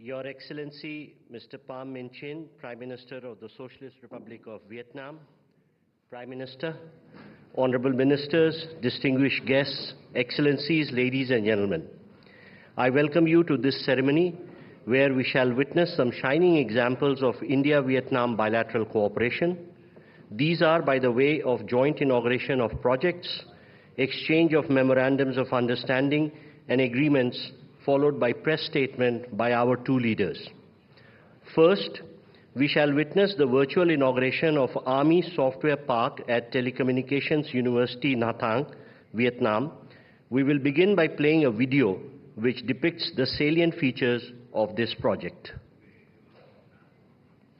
Your Excellency, Mr. Pham Minh Chinh, Prime Minister of the Socialist Republic of Vietnam, Prime Minister, Honorable Ministers, distinguished guests, Excellencies, ladies and gentlemen, I welcome you to this ceremony where we shall witness some shining examples of India-Vietnam bilateral cooperation. These are by the way of joint inauguration of projects, exchange of memorandums of understanding and agreements, followed by press statement by our two leaders. First, we shall witness the virtual inauguration of Army Software Park at Telecommunications University, Nha Trang, Vietnam. We will begin by playing a video which depicts the salient features of this project.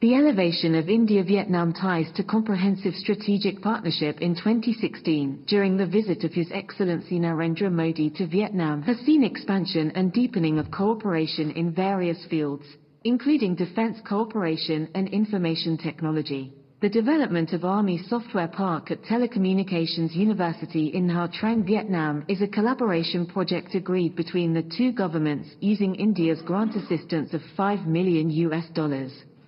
The elevation of India-Vietnam ties to comprehensive strategic partnership in 2016 during the visit of His Excellency Narendra Modi to Vietnam has seen expansion and deepening of cooperation in various fields, including defense cooperation and information technology. The development of Army Software Park at Telecommunications University in Nha Trang, Vietnam is a collaboration project agreed between the two governments using India's grant assistance of $5 million.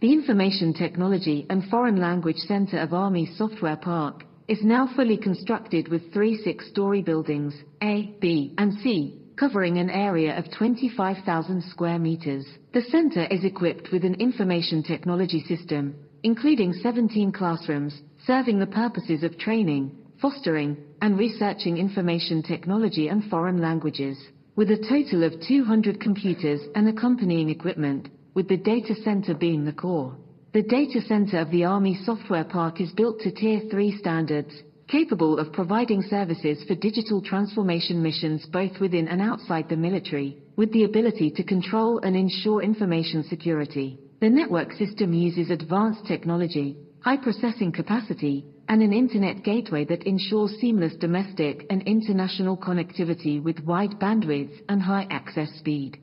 The Information Technology and Foreign Language Center of Army Software Park is now fully constructed with 3 6-story buildings, A, B, and C, covering an area of 25,000 square meters. The center is equipped with an information technology system, including 17 classrooms, serving the purposes of training, fostering, and researching information technology and foreign languages, with a total of 200 computers and accompanying equipment, with the data center being the core. The data center of the Army Software Park is built to Tier 3 standards, capable of providing services for digital transformation missions both within and outside the military, with the ability to control and ensure information security. The network system uses advanced technology, high processing capacity, and an internet gateway that ensures seamless domestic and international connectivity with wide bandwidth and high access speed.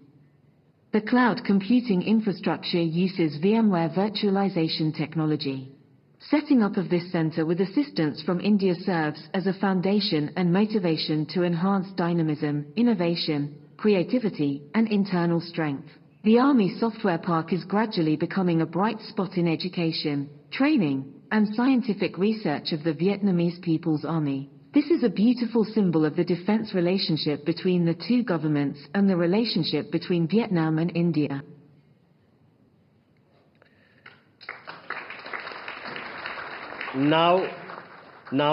The cloud computing infrastructure uses VMware virtualization technology. Setting up of this center with assistance from India serves as a foundation and motivation to enhance dynamism, innovation, creativity, and internal strength. The Army Software Park is gradually becoming a bright spot in education, training, and scientific research of the Vietnamese People's Army. This is a beautiful symbol of the defense relationship between the two governments and the relationship between Vietnam and India. Now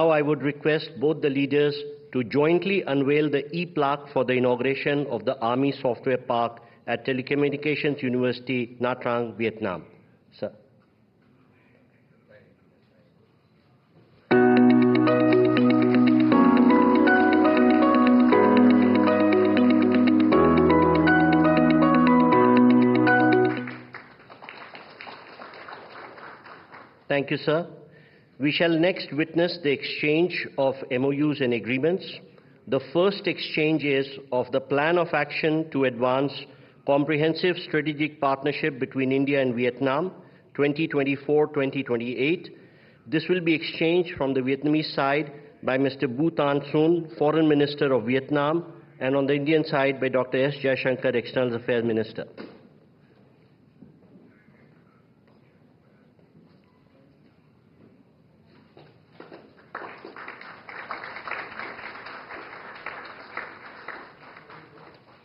I would request both the leaders to jointly unveil the e-plaque for the inauguration of the Army Software Park at Telecommunications University, Nha Trang, Vietnam. Sir. Thank you, sir. We shall next witness the exchange of MOUs and agreements. The first exchange is of the Plan of Action to Advance Comprehensive Strategic Partnership between India and Vietnam, 2024-2028. This will be exchanged from the Vietnamese side by Mr. Bui Thanh Xuân, Foreign Minister of Vietnam, and on the Indian side by Dr. S. Jaishankar, External Affairs Minister.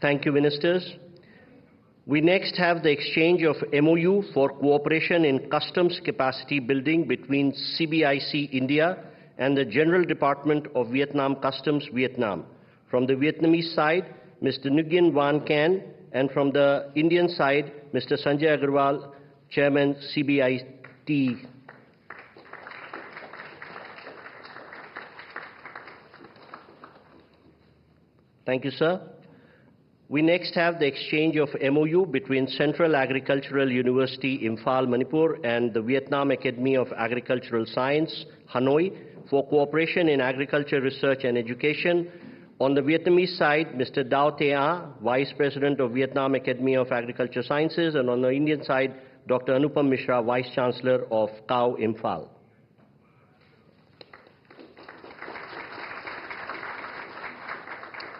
Thank you, Ministers. We next have the exchange of MOU for cooperation in customs capacity building between CBIC India and the General Department of Vietnam Customs Vietnam. From the Vietnamese side, Mr. Nguyen Van Can, and from the Indian side, Mr. Sanjay Agarwal, Chairman CBIT. Thank you, sir. We next have the exchange of MOU between Central Agricultural University, Imphal, Manipur, and the Vietnam Academy of Agricultural Science, Hanoi, for cooperation in agriculture research and education. On the Vietnamese side, Mr. Dao Thea, Vice President of Vietnam Academy of Agriculture Sciences, and on the Indian side, Dr. Anupam Mishra, Vice Chancellor of CAU, Imphal.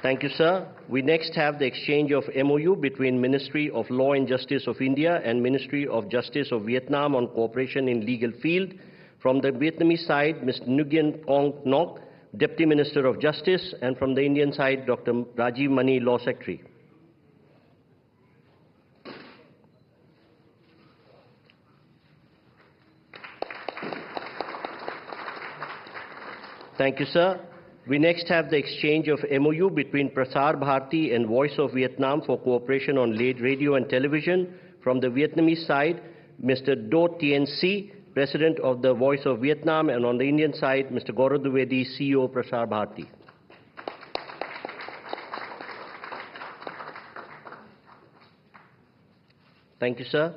Thank you, sir. We next have the exchange of MOU between Ministry of Law and Justice of India and Ministry of Justice of Vietnam on cooperation in legal field. From the Vietnamese side, Mr. Nguyen Quong Ngoc, Deputy Minister of Justice, and from the Indian side, Dr. Rajiv Mani, Law Secretary. Thank you, sir. We next have the exchange of MOU between Prasar Bharati and Voice of Vietnam for cooperation on radio and television. From the Vietnamese side, Mr. Do Tien Si, President of the Voice of Vietnam, and on the Indian side, Mr. Gaurav Dwivedi, CEO, Prasar Bharati. Thank you, sir.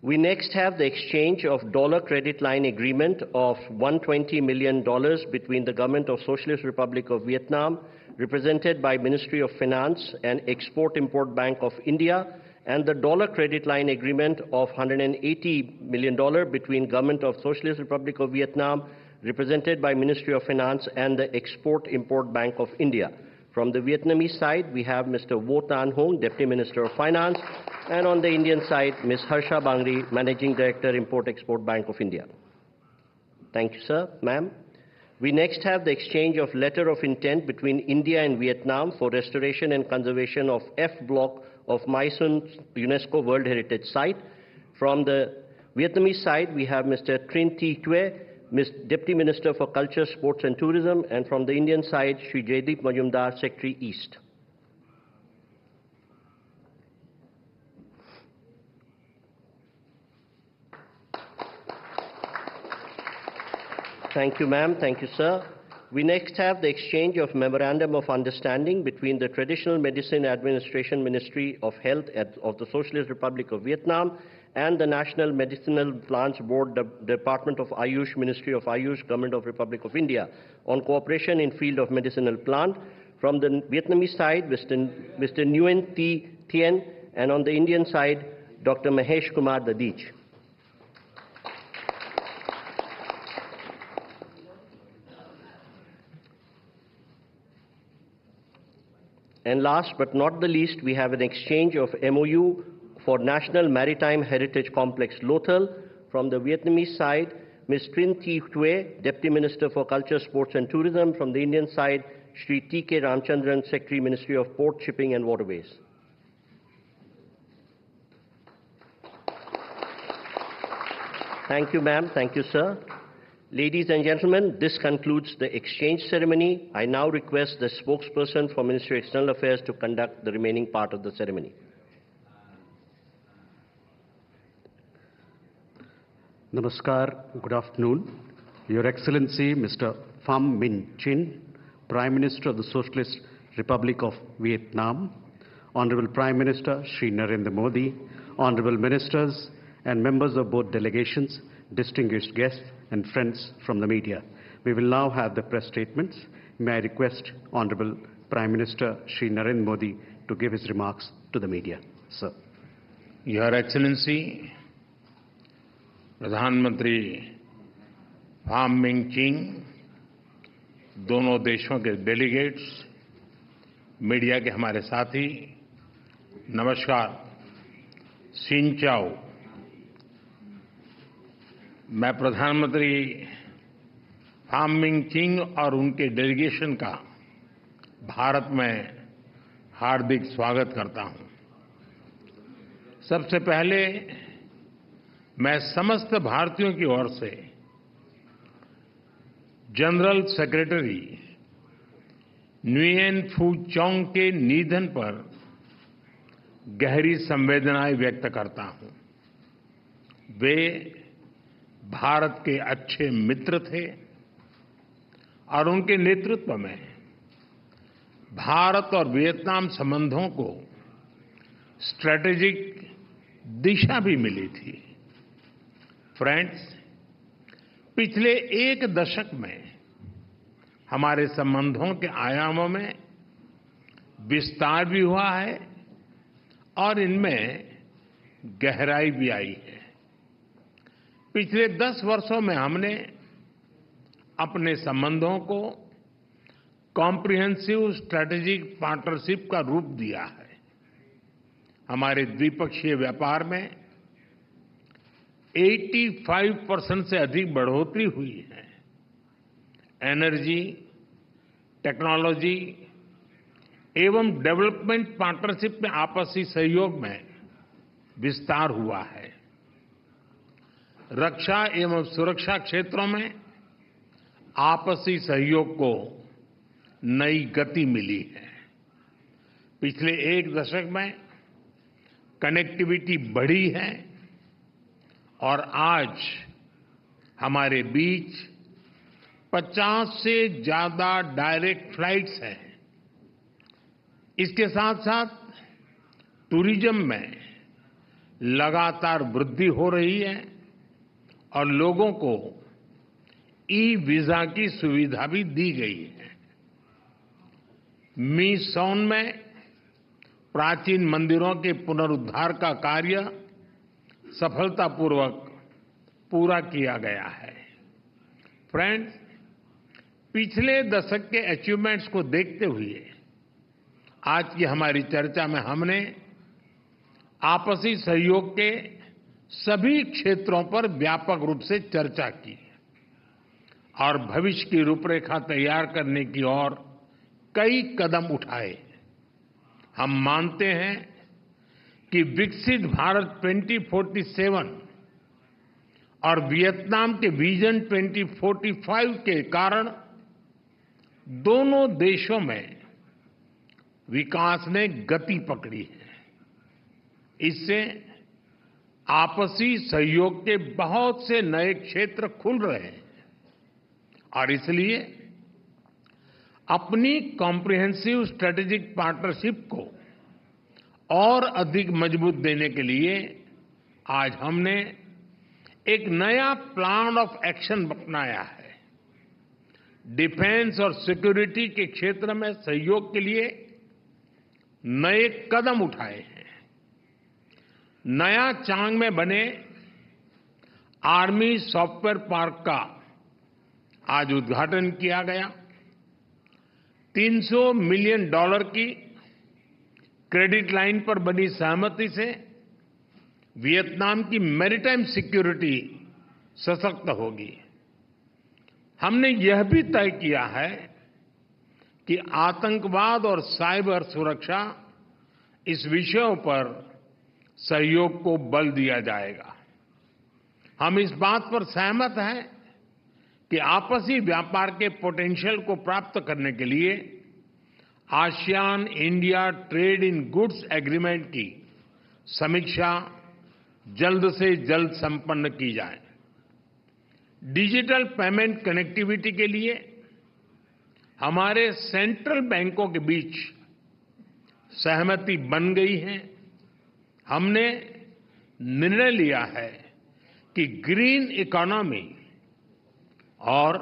We next have the exchange of dollar credit line agreement of $120 million between the Government of Socialist Republic of Vietnam, represented by Ministry of Finance and Export-Import Bank of India, and the dollar credit line agreement of $180 million between Government of Socialist Republic of Vietnam, represented by Ministry of Finance and the Export-Import Bank of India. From the Vietnamese side, we have Mr. Vo Tan Hong, Deputy Minister of Finance, and on the Indian side, Ms. Harsha Bangri, Managing Director, Import-Export Bank of India. Thank you, sir. Ma'am. We next have the exchange of letter of intent between India and Vietnam for restoration and conservation of F block of Mai Son UNESCO World Heritage Site. From the Vietnamese side, we have Mr. Trinh Thi Tue, Deputy Minister for Culture, Sports and Tourism, and from the Indian side, Shri Jaideep Majumdar, Secretary East. Thank you, ma'am. Thank you, sir. We next have the exchange of Memorandum of Understanding between the Traditional Medicine Administration Ministry of Health of the Socialist Republic of Vietnam and the National Medicinal Plants Board, the Department of Ayush, Ministry of Ayush, Government of Republic of India, on cooperation in field of medicinal plant. From the Vietnamese side, Mr. Nguyen Thi Thien, and on the Indian side, Dr. Mahesh Kumar Dadich. And last but not the least, we have an exchange of MOU for National Maritime Heritage Complex Lothal. From the Vietnamese side, Ms. Trinh Thi Tue, Deputy Minister for Culture, Sports and Tourism. From the Indian side, Shri T.K. Ramchandran, Secretary, Ministry of Port, Shipping and Waterways. Thank you, ma'am. Thank you, sir. Ladies and gentlemen, this concludes the exchange ceremony. I now request the spokesperson for Ministry of External Affairs to conduct the remaining part of the ceremony. Namaskar, good afternoon. Your Excellency, Mr. Pham Minh Chinh, Prime Minister of the Socialist Republic of Vietnam, Honorable Prime Minister Shri Narendra Modi, Honorable Ministers and members of both delegations, distinguished guests and friends from the media. We will now have the press statements. May I request Honorable Prime Minister Shri Narendra Modi to give his remarks to the media. Sir. Your Excellency, प्रधानमंत्री form Ming चिंग, दोनों देशों के delegates, media के हमारे साथी, नमस्कार, सिन चाओ। मैं प्रधानमंत्री फाम मिंग चिंग और उनके डेलीगेशन का भारत में हार्दिक स्वागत करता हूं। सबसे पहले मैं समस्त भारतीयों की ओर से जनरल सेक्रेटरी न्युएन फू चोंग के निधन पर गहरी संवेदनाएं व्यक्त करता हूं। वे भारत के अच्छे मित्र थे और उनके नेतृत्व में भारत और वियतनाम संबंधों को स्ट्रैटेजिक दिशा भी मिली थी। फ्रेंड्स, पिछले एक दशक में हमारे संबंधों के आयामों में विस्तार भी हुआ है और इनमें गहराई भी आई है। पिछले 10 वर्षों में हमने अपने संबंधों को कॉम्प्रिहेंसिव स्ट्रेटेजिक पार्टनरशिप का रूप दिया है। हमारे द्विपक्षीय व्यापार में 85% से अधिक बढ़ोतरी हुई है। एनर्जी, टेक्नोलॉजी एवं डेवलपमेंट पार्टनरशिप में आपसी सहयोग में विस्तार हुआ है। रक्षा एवं सुरक्षा क्षेत्रों में आपसी सहयोग को नई गति मिली है। पिछले एक दशक में कनेक्टिविटी बढ़ी है और आज हमारे बीच 50 से ज्यादा डायरेक्ट फ्लाइट्स हैं। इसके साथ साथ टूरिज्म में लगातार वृद्धि हो रही है और लोगों को ई वीजा की सुविधा भी दी गई है। मी सोन में प्राचीन मंदिरों के पुनरुद्धार का कार्य सफलतापूर्वक पूरा किया गया है। फ्रेंड्स, पिछले दशक के अचीवमेंट्स को देखते हुए आज की हमारी चर्चा में हमने आपसी सहयोग के सभी क्षेत्रों पर व्यापक रूप से चर्चा की और भविष्य की रूपरेखा तैयार करने की ओर कई कदम उठाए। हम मानते हैं कि विकसित भारत 2047 और वियतनाम के विजन 2045 के कारण दोनों देशों में विकास ने गति पकड़ी है। इससे आपसी सहयोग के बहुत से नए क्षेत्र खुल रहे हैं और इसलिए अपनी कॉम्प्रिहेंसिव स्ट्रेटेजिक पार्टनरशिप को और अधिक मजबूत देने के लिए आज हमने एक नया प्लान ऑफ एक्शन अपनाया है। डिफेंस और सिक्योरिटी के क्षेत्र में सहयोग के लिए नए कदम उठाए हैं। नया चांग में बने आर्मी सॉफ्टवेयर पार्क का आज उद्घाटन किया गया। $300 मिलियन की क्रेडिट लाइन पर बनी सहमति से वियतनाम की मैरीटाइम सिक्योरिटी सशक्त होगी। हमने यह भी तय किया है कि आतंकवाद और साइबर सुरक्षा इस विषयों पर सहयोग को बल दिया जाएगा। हम इस बात पर सहमत हैं कि आपसी व्यापार के पोटेंशियल को प्राप्त करने के लिए ASEAN India trade in goods agreement की समीक्षा जल्द से जल्द संपन्न की जाए। डिजिटल पेमेंट कनेक्टिविटी के लिए हमारे सेंट्रल बैंकों के बीच सहमति बन गई है। हमने निर्णय लिया है कि ग्रीन इकोनॉमी और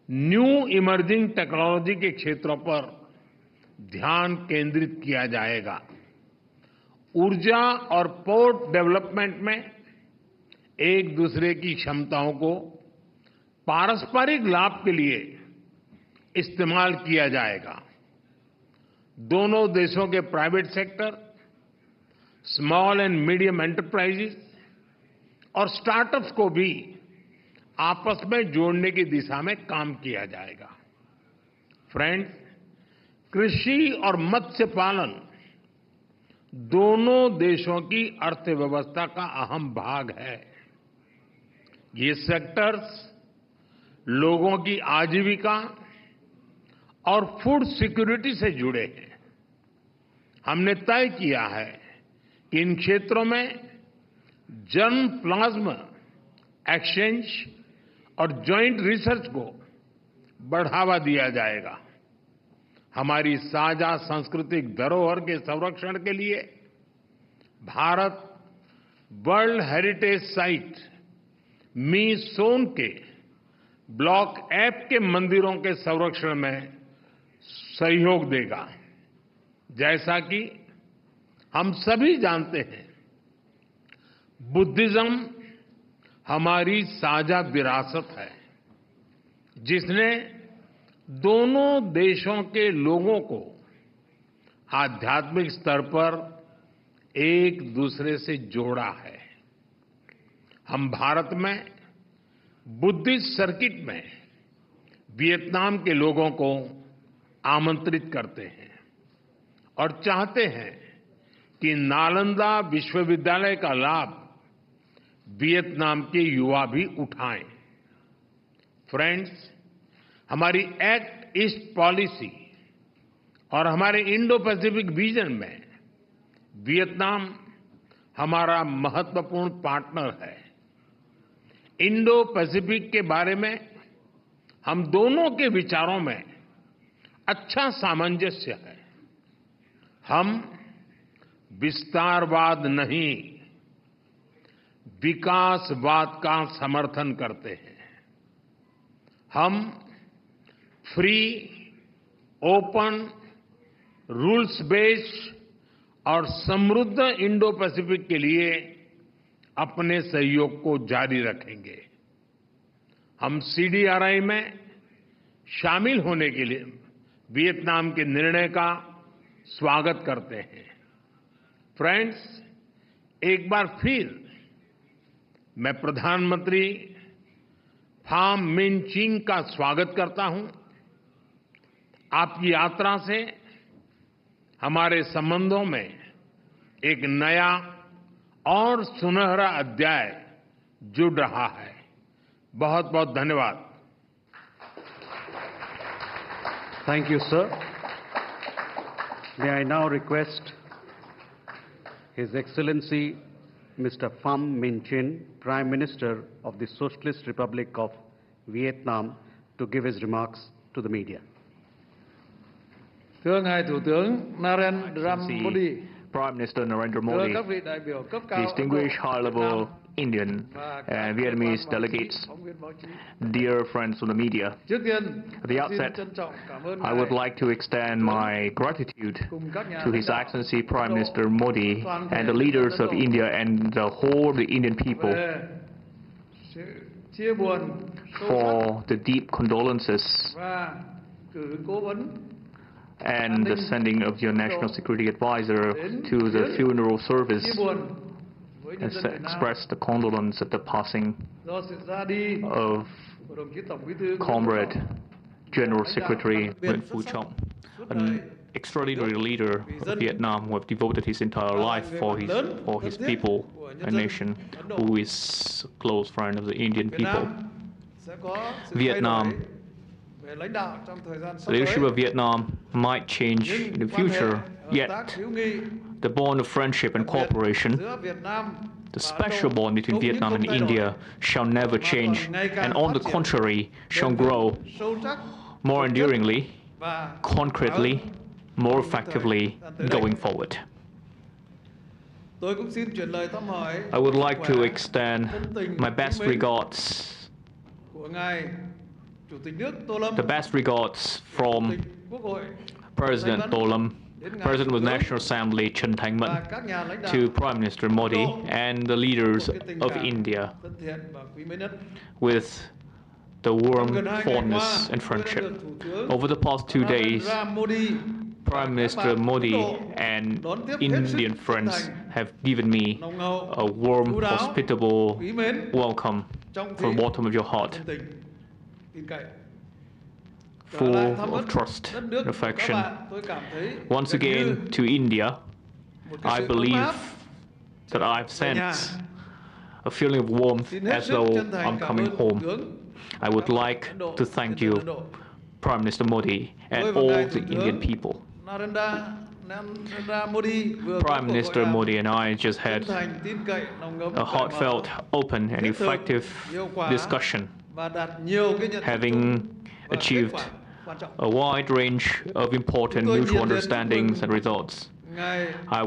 न्यू इमर्जिंग टेक्नोलॉजी के क्षेत्रों पर ध्यान केंद्रित किया जाएगा। ऊर्जा और पोर्ट डेवलपमेंट में एक दूसरे की क्षमताओं को पारस्परिक लाभ के लिए इस्तेमाल किया जाएगा। दोनों देशों के private sector, small and medium enterprises और स्टार्टअप्स को भी आपस में जोड़ने की दिशा में काम किया जाएगा। फ्रेंड्स, कृषि और मत्स्य पालन दोनों देशों की अर्थव्यवस्था का अहम भाग है। ये सेक्टर्स लोगों की आजीविका और फूड सिक्योरिटी से जुड़े हैं। हमने तय किया है कि इन क्षेत्रों में जर्म प्लाज्मा एक्सचेंज और जॉइंट रिसर्च को बढ़ावा दिया जाएगा। हमारी साझा सांस्कृतिक धरोहर के संरक्षण के लिए भारत वर्ल्ड हेरिटेज साइट मी सोन के ब्लॉक एफ के मंदिरों के संरक्षण में सहयोग देगा। जैसा कि हम सभी जानते हैं, बुद्धिज्म हमारी साझा विरासत है जिसने दोनों देशों के लोगों को आध्यात्मिक स्तर पर एक दूसरे से जोड़ा है। हम भारत में बुद्धिस्ट सर्किट में वियतनाम के लोगों को आमंत्रित करते हैं और चाहते हैं कि नालंदा विश्वविद्यालय का लाभ वियतनाम के युवा भी उठाएं। फ्रेंड्स, हमारी एक्ट ईस्ट पॉलिसी और हमारे इंडो पैसिफिक विजन में वियतनाम हमारा महत्वपूर्ण पार्टनर है। इंडो पैसिफिक के बारे में हम दोनों के विचारों में अच्छा सामंजस्य है। हम विस्तारवाद नहीं, विकासवाद का समर्थन करते हैं। हम फ्री, ओपन, रूल्स बेस्ड और समृद्ध इंडो पैसिफिक के लिए अपने सहयोग को जारी रखेंगे। हम CDRI में शामिल होने के लिए वियतनाम के निर्णय का स्वागत करते हैं। फ्रेंड्स, एक बार फिर मैं प्रधानमंत्री फाम मिन चिन का स्वागत करता हूं। आपकी यात्रा से हमारे संबंधों में एक नया और सुनहरा अध्याय जुड़ रहा है। बहुत बहुत धन्यवाद। Thank you, sir. May I now request His Excellency Mr. Pham Minh Chinh, Prime Minister of the Socialist Republic of Vietnam, to give his remarks to the media. Thưa ngài Thủ tướng Narendra Modi, Prime Minister Narendra thưa Modi, các vị đại biểu cấp cao distinguished high-level Indian and Vietnamese delegates, dear friends of the media. Trước tiên, At the xin outset, trân trọng cảm ơn I would like to extend my gratitude to His Excellency Prime Minister Modi and the leaders of India and the whole of the Indian people về sự chia buồn sâu for the deep condolences sắc và cử cố vấn and the sending of your National Security Advisor to the funeral service chia buồn với nhân and dân Việt Nam express the condolence at the passing do sự ra đi of của đồng chí Tổng Bí thư Comrade General Secretary Nguyễn Phú Trọng, an extraordinary leader of Vietnam who have devoted his entire life for his people, a nation who is a close friend of the Indian Việt people. Nam sẽ có sự Vietnam, thay đổi về lãnh đạo trong thời gian sắp The leadership tới. of Vietnam might change in the Nhưng quan hệ future, hợp yet tác hữu nghị the bond of friendship and cooperation, giữa Việt Nam the và special Ấn Độ bond between không những Vietnam không and thay đổi, India shall never change, and on the contrary, shall grow sâu sắc, more enduringly, và concretely, more effectively going forward. Tôi cũng xin chuyển lời thăm hỏi I would like to khỏe, extend thân tình, my best kính mến regards, của ngài Chủ tịch nước Tô Lâm, the best regards Chủ from tịch Quốc hội, President Tô Lâm, President of the National Assembly Trần Thanh Mẫn, và các nhà lãnh đạo to Prime Minister Modi and the leaders một cái tình of cảm India thân thiện và quý mến nhất. with the Trong warm gần 2 ngày fondness qua, and tôi đã friendship. được Thủ tướng Over the past 2 days, Narendra Modi và Prime các Minister bạn Modi Ấn Độ and đón tiếp hết sức Indian chân friends thành, have given me nồng hậu, a warm, chu đáo, hospitable quý mến welcome trong from the bottom of your heart, thân tình, tin cậy. Trở full lại thăm of đất trust đất and nước của các affection. bạn, tôi cảm thấy Once gần như again, to India, một cái I sự ấm believe áp that I've về nhà. sensed a feeling of warmth Xin hết as sức though chân thành I'm cảm coming ơn Thủ home. tướng, I would các like Ấn Độ, to thank nhân dân you, Ấn Độ. Prime Minister Modi, and Tôi và all ngài the Thủ Indian tướng people. Narendra Modi vừa có Prime cuộc Minister hội đàm Modi and I just had chân thành, tin cậy, nồng ấm, a cởi mở, heartfelt, open, and thiết thực, effective hiệu quả discussion, và đạt nhiều cái nhận thức having chung và achieved kết quả quan trọng. a wide range of important Chúng tôi mutual nhiệt liệt understandings chúc and mừng results. ngài We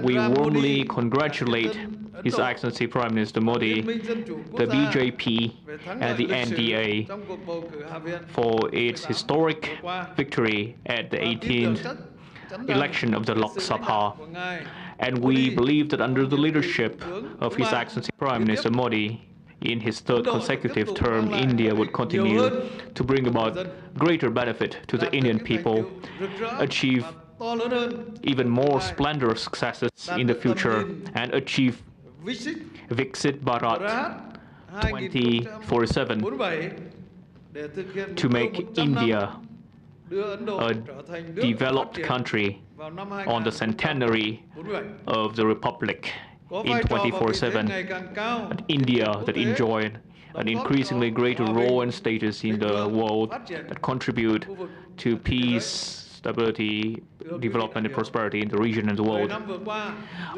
Narendra warmly Modi, congratulate Đại dân Ấn His Độ, Excellency Prime Minister Modi, Liên minh Dân chủ Quốc the gia BJP, về thắng and lợi the lịch sử NDA trong cuộc bầu cử Hạ viện for its 18 historic vừa qua. victory at the Và tin tưởng 18th chắc chắn rằng election of the với Lok sự lãnh Sabha. đạo của ngài And Modi, we believe that under the nhiệm kỳ leadership Thủ tướng of thứ His ba Excellency Prime liên Minister tiếp, Modi, in his third consecutive term, India would continue to bring about greater benefit to the Indian people, achieve even more splendorous successes in the future, and achieve Viksit Bharat 2047 to make India a developed country on the centenary of the Republic in 24/7, an India that enjoyed an increasingly greater role and status in the world, that contribute to peace, stability, development and prosperity in the region and the world.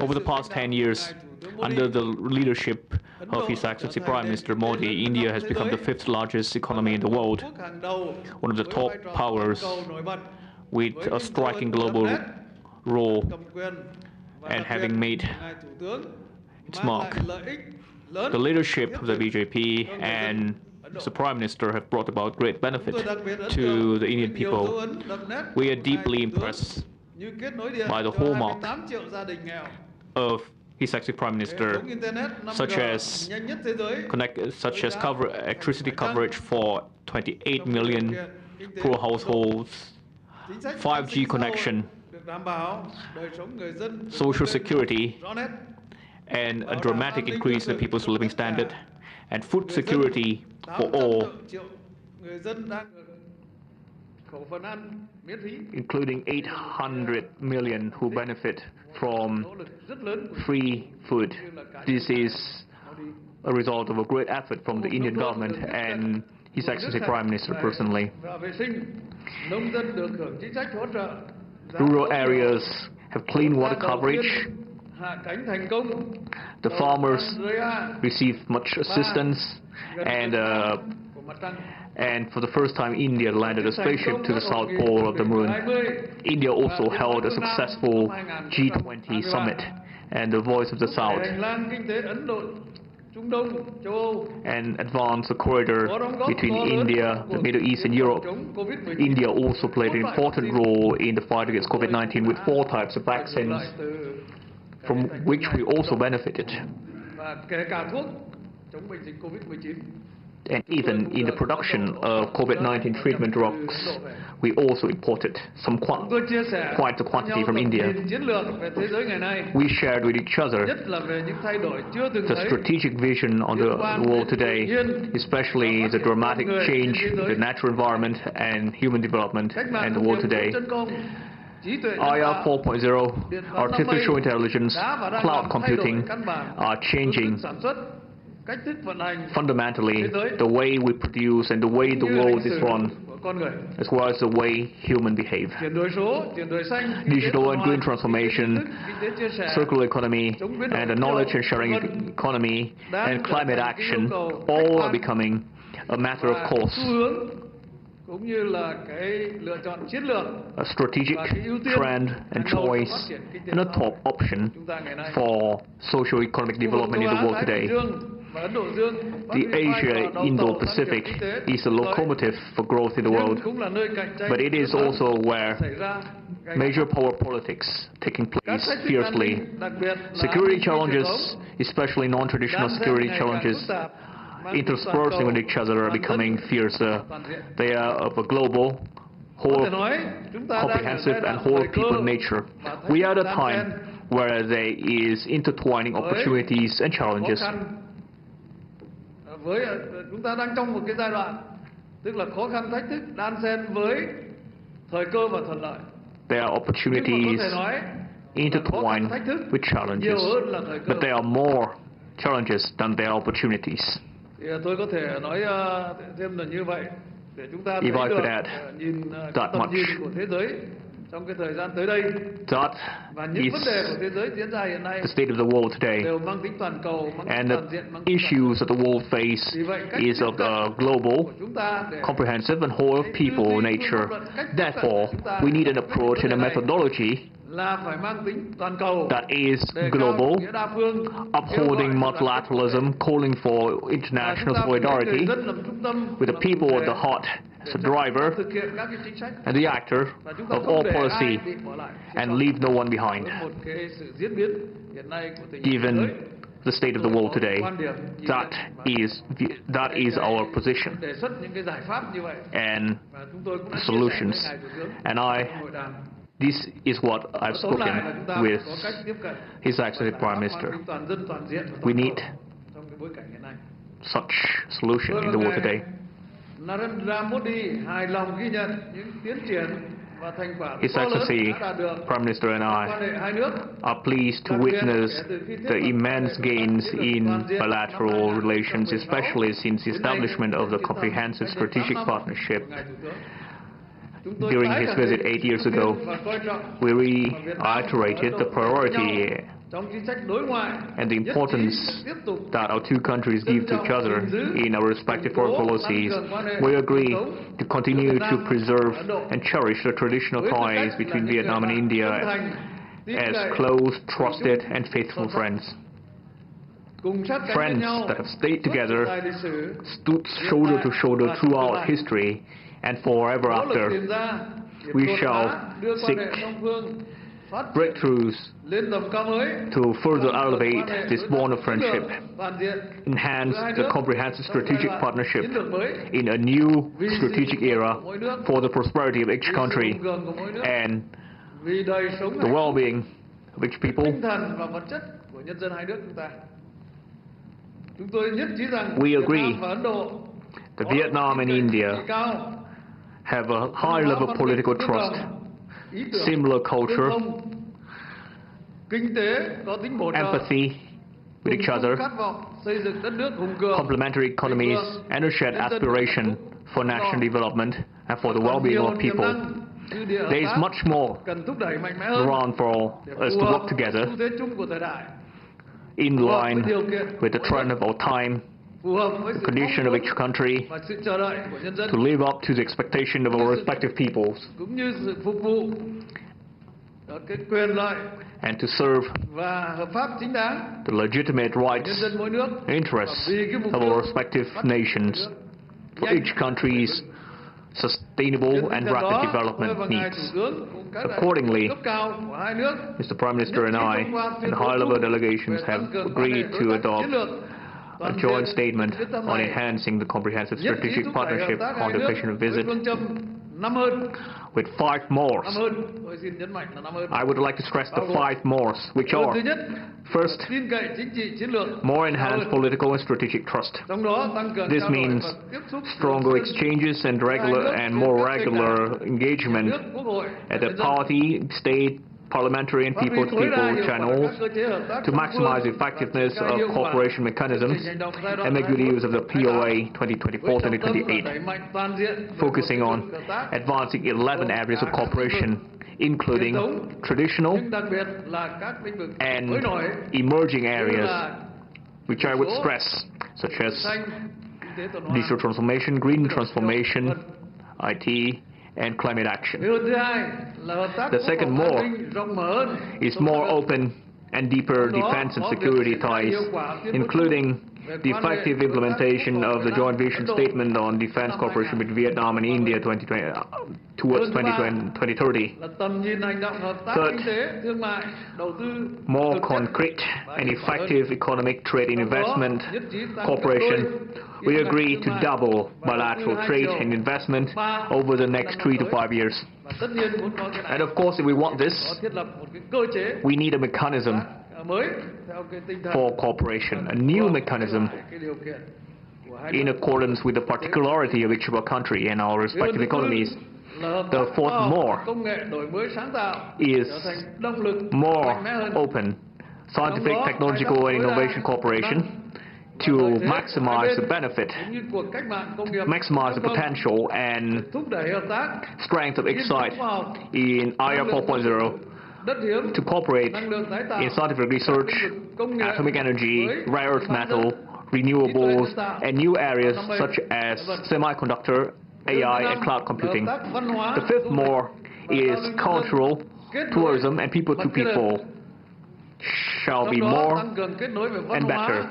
Over the past 10 years, under the leadership of His Excellency Prime Minister Modi, India has become the 5th largest economy in the world, one of the top powers with a striking global role and having made its mark. The leadership of the BJP and the Prime Minister have brought about great benefit to the Indian people. We are deeply impressed by the hallmark of His Excellency Prime Minister, such as electricity coverage for 28 million poor households, 5G connection, social security, and a dramatic increase in people's living standard, and food security for all, including 800 million who benefit from free food. This is a result of a great effort from the Indian government and His Excellency Prime Minister personally. Rural areas have clean water coverage. The farmers receive much assistance, and for the first time, India landed a spaceship to the South Pole of the Moon. India also held a successful G20 summit and the Voice of the South, and advanced a corridor between India, the Middle East and Europe. India also played an important role in the fight against COVID-19 with 4 types of vaccines, from which we also benefited. And even in the production of COVID-19 treatment drugs, we also imported quite a quantity from India. We shared with each other the strategic vision on the world today, especially the dramatic change in the natural environment and human development and the world today. IR 4.0, artificial intelligence, cloud computing are changing fundamentally the way we produce and the way the world is run, as well as the way humans behave. Digital and green transformation, circular economy, and the knowledge and sharing economy, and climate action all are becoming a matter of course. A strategic trend and choice and a top option for socio-economic development in the world today. The Asia-Indo-Pacific is a locomotive for growth in the world, but it is also where major power politics taking place fiercely. Security challenges, especially non-traditional security challenges, interspersing with each other, are becoming fiercer. They are of a global, whole, comprehensive and whole people nature. We are at a time where there is intertwining opportunities and challenges. Chúng ta đang trong một cái giai đoạn tức là khó khăn thách thức đan xen với thời cơ và thuận lợi. There are opportunities intertwined with challenges, but there are more challenges than there are opportunities. Tôi có thể nói thêm là như vậy để chúng ta If I could add that much, trong cái thời gian tới đây, that is the state of the world today, and the issues that the world face is of a global, comprehensive and whole of people nature. Therefore, we need an approach and a methodology that is global, upholding multilateralism, calling for international solidarity, with the people at the heart as a driver and the actor of all policy, and leave no one behind. Given the state of the world today. That is our position and solutions. And this is what I've spoken with His Excellency Prime Minister. We need such solution in the world today. His Excellency Prime Minister and I are pleased to witness the immense gains in bilateral relations, especially since the establishment of the Comprehensive Strategic Partnership. During his visit 8 years ago, we reiterated the priority and the importance that our two countries give to each other in our respective foreign policies. We agree to continue to preserve and cherish the traditional ties between Vietnam and India as close, trusted and faithful friends. Friends that have stayed together, stood shoulder to shoulder throughout history and forever after. We shall seek breakthroughs to further elevate this bond of friendship, enhance the comprehensive strategic partnership in a new strategic era for the prosperity of each country and the well-being of each people. We agree that Vietnam and India have a high level of political trust, similar culture, empathy with each other, complementary economies, and a shared aspiration for national development and for the well-being of people. There is much more around for us to work together in line with the trend of our time, the condition of each country, to live up to the expectation of our respective peoples, and to serve the legitimate rights and interests of our respective nations for each country's sustainable and rapid development needs. Accordingly, Mr. Prime Minister and I and high-level delegations have agreed to adopt a joint statement on enhancing the comprehensive strategic partnership on the occasion of visit with 5 mores. I would like to stress the 5 mores, which are: first, more enhanced political and strategic trust. This means stronger exchanges and more regular engagement at the party, state, parliamentary and people-to-people channels to maximize the effectiveness of cooperation mechanisms and make good use of the POA 2024-2028, focusing on advancing 11 areas of cooperation, including traditional and emerging areas, which I would stress, such as digital transformation, green transformation, IT, and climate action. The second more is more open and deeper defense and security ties, including the effective implementation of the joint vision statement on defense cooperation with Vietnam and India towards 2030. Third, more concrete and effective economic trade and investment cooperation. We agree to double bilateral trade and investment over the next 3 to 5 years. And of course, if we want this, we need a mechanism for cooperation, a new mechanism in accordance with the particularity of each of our country and our respective economies. The fourth more is more open scientific, technological and innovation cooperation to maximize the benefit, maximize the potential and strength of each side in IR 4.0 to cooperate in scientific research, atomic energy, rare earth metal, renewables, and new areas such as semiconductor, AI, and cloud computing. The fifth more is cultural, tourism, and people-to-people shall be more and better,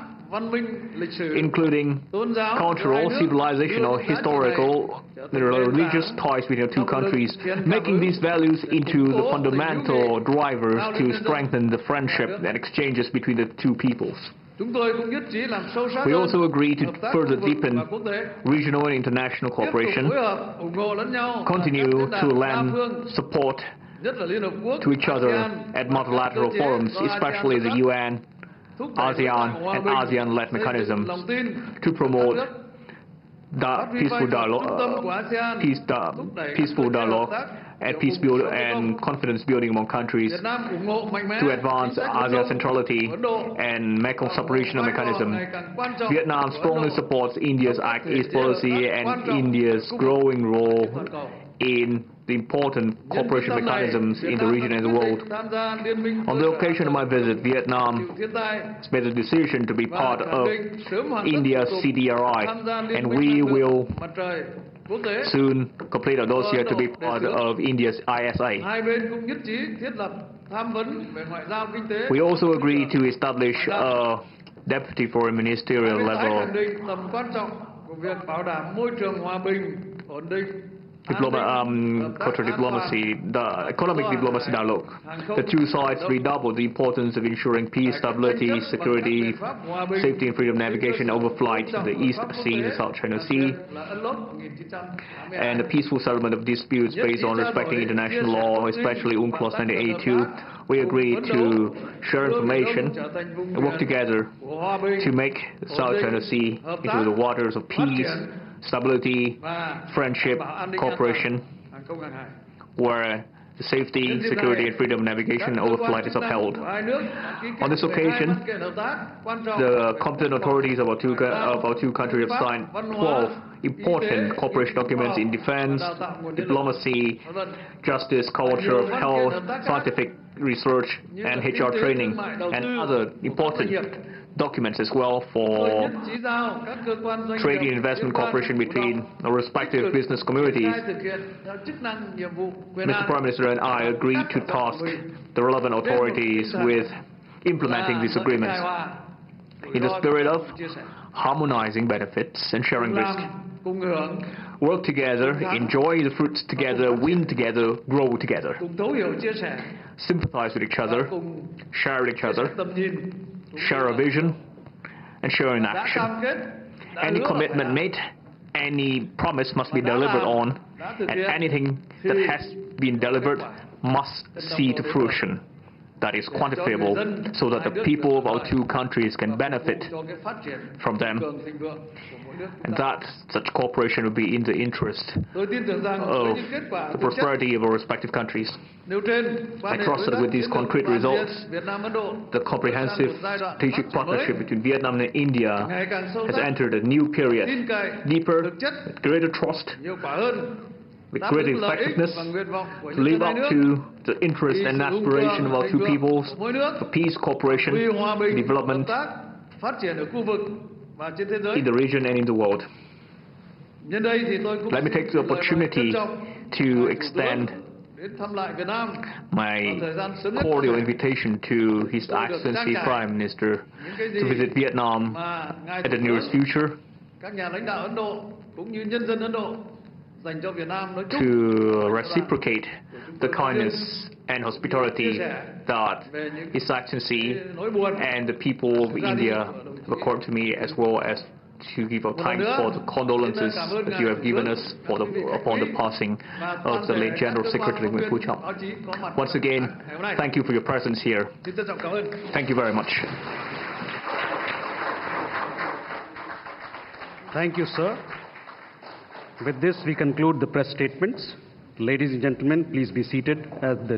including cultural, civilizational, historical, religious ties between the two countries, making these values into the fundamental drivers to strengthen the friendship and exchanges between the two peoples. Chúng tôi cũng nhất trí làm sâu sắc We hơn also agree to hợp tác further khu vực deepen và quốc tế, regional and international tiếp tục cooperation, phối hợp ủng hộ lẫn nhau ở các continue diễn to đàn đa lend phương, support nhất là Liên Hợp Quốc, to each other ASEAN at và các multilateral cơ chế forums, do ASEAN especially dẫn the dắt, UN, thúc đẩy đối ASEAN, thoại hòa and bình, ASEAN-led xây dựng mechanisms lòng tin to giữa các promote nước, phát huy vai peaceful trò trung tâm dialogue, của ASEAN, thúc đẩy các peaceful cơ chế hợp dialogue tác and kiểu peace vùng build sông and Mekong. confidence building among countries Việt Nam ủng hộ mạnh mẽ to advance chính sách ASEAN Mekong centrality của Ấn Độ and Mekong và subregional vai trò mechanism. ngày càng quan trọng Vietnam của Ấn strongly Độ supports India's trong các Act thể East chế hợp policy tác and quan trọng India's của khu vực growing role toàn cầu. in the important cooperation Nhân dịp này, mechanisms in Việt the Nam region đã and the quyết world. định tham gia Liên minh On cơ the sở occasion of my hạ tầng visit, Vietnam chịu thiên tai made a decision to be và part khẳng of định sớm hoàn tất India's thủ tục CDRI, tham gia Liên and minh we năng lượng will mặt trời quốc tế. soon complete our dossier to be part of India's ISA. Hai bên cũng nhất trí thiết lập tham vấn về ngoại giao kinh tế. We also agree to establish a deputy foreign ministerial Hai bên tái level khẳng định tầm quan trọng của việc bảo đảm môi trường hòa bình, ổn định, cultural diplomacy, the economic diplomacy dialogue. The two sides redoubled the importance of ensuring peace, stability, security, safety and freedom of navigation over flight in the East Sea, the South China Sea, and the peaceful settlement of disputes based on respecting international law, especially UNCLOS 1982. We agreed to share information and work together to make the South China Sea into the waters of peace, stability, friendship, cooperation, where the safety, security and freedom of navigation over flight is upheld. On this occasion, the competent authorities of our two countries have signed 12 important cooperation documents in defense, diplomacy, justice, culture, health, scientific research and HR training, and other important documents as well for trade and investment cooperation between our respective business communities. Mr. Prime Minister and I agreed to task the relevant authorities with implementing these agreements in the spirit of harmonizing benefits and sharing risk. Work together, enjoy the fruits together, win together, grow together. Sympathize with each other, share with each other, share a vision, and share an action. Any commitment made, any promise must be delivered on, and anything that has been delivered must see to fruition. That is quantifiable, so that the people of our two countries can benefit from them, and that such cooperation will be in the interest of the prosperity of our respective countries. I trust that with these concrete results, the comprehensive strategic partnership between Vietnam and India has entered a new period, deeper, with greater trust, with greater effectiveness, to live up to the interest and aspiration of our two peoples for peace, cooperation, development in the region and in the world. Let me take the opportunity to extend my cordial invitation to His Excellency Prime Minister to visit Vietnam at the nearest future, to reciprocate the kindness and hospitality that His Excellency and the people of India have accorded to me, as well as to give our thanks for the condolences that you have given us upon the passing of the late General Secretary Nguyễn Phú Trọng. Once again, thank you for your presence here. Thank you very much. Thank you, sir. With this, we conclude the press statements. Ladies and gentlemen, please be seated as the